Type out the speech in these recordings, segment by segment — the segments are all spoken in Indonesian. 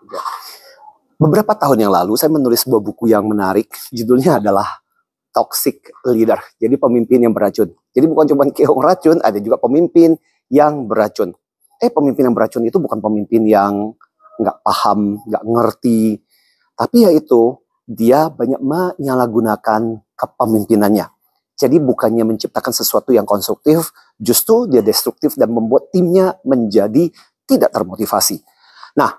Ya. Beberapa tahun yang lalu saya menulis sebuah buku yang menarik, judulnya adalah Toxic Leader. Jadi pemimpin yang beracun. Jadi bukan cuma keong racun, ada juga pemimpin yang beracun. Pemimpin yang beracun itu bukan pemimpin yang nggak paham, nggak ngerti, tapi yaitu dia banyak menyalahgunakan kepemimpinannya. Jadi bukannya menciptakan sesuatu yang konstruktif, justru dia destruktif dan membuat timnya menjadi tidak termotivasi. Nah,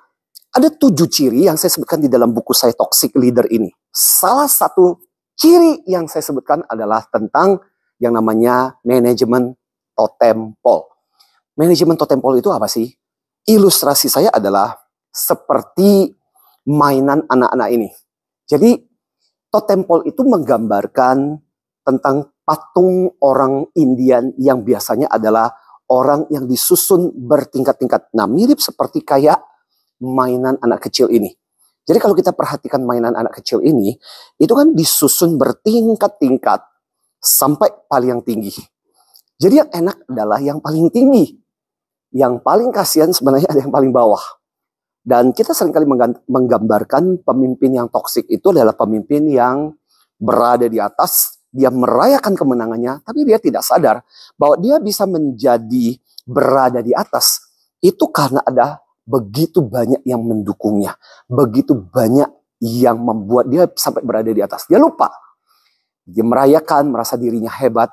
ada 7 ciri yang saya sebutkan di dalam buku saya Toxic Leader ini. Salah satu ciri yang saya sebutkan adalah tentang yang namanya manajemen totem pole. Manajemen totem pole itu apa sih? Ilustrasi saya adalah seperti mainan anak-anak ini. Jadi totem pole itu menggambarkan tentang patung orang Indian yang biasanya adalah orang yang disusun bertingkat-tingkat. Nah, mirip seperti kayak mainan anak kecil ini. Jadi kalau kita perhatikan mainan anak kecil ini, itu kan disusun bertingkat-tingkat sampai paling tinggi. Jadi yang enak adalah yang paling tinggi. Yang paling kasihan sebenarnya ada yang paling bawah. Dan kita seringkali menggambarkan pemimpin yang toksik itu adalah pemimpin yang berada di atas, dia merayakan kemenangannya, tapi dia tidak sadar bahwa dia bisa menjadi berada di atas. Itu karena ada begitu banyak yang mendukungnya, begitu banyak yang membuat dia sampai berada di atas. Dia lupa, dia merayakan, merasa dirinya hebat,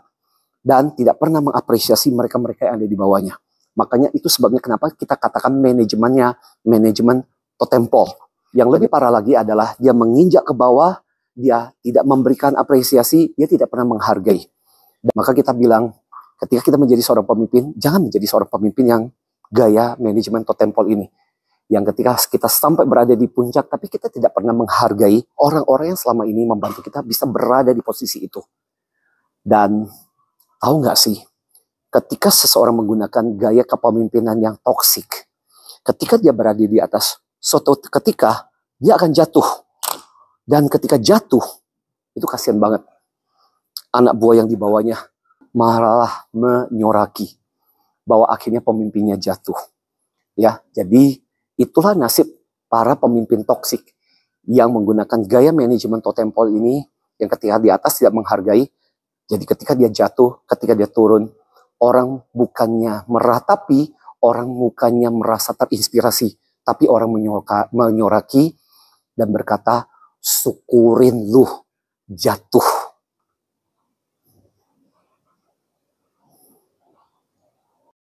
dan tidak pernah mengapresiasi mereka-mereka yang ada di bawahnya. Makanya itu sebabnya kenapa kita katakan manajemennya manajemen totem pole. Yang lebih parah lagi adalah dia menginjak ke bawah, dia tidak memberikan apresiasi, dia tidak pernah menghargai. Dan maka kita bilang, ketika kita menjadi seorang pemimpin, jangan menjadi seorang pemimpin yang gaya manajemen totem pole ini. Yang ketika kita sampai berada di puncak, tapi kita tidak pernah menghargai orang-orang yang selama ini membantu kita bisa berada di posisi itu. Dan tahu nggak sih, ketika seseorang menggunakan gaya kepemimpinan yang toksik, ketika dia berada di atas, suatu ketika dia akan jatuh. Dan ketika jatuh, itu kasihan banget. Anak buah yang dibawanya malah menyoraki bahwa akhirnya pemimpinnya jatuh. Ya, jadi itulah nasib para pemimpin toksik yang menggunakan gaya manajemen totem pole ini, yang ketika di atas tidak menghargai. Jadi ketika dia jatuh, ketika dia turun, orang bukannya meratapi, orang bukannya merasa terinspirasi, tapi orang menyoraki dan berkata, syukurin lu jatuh.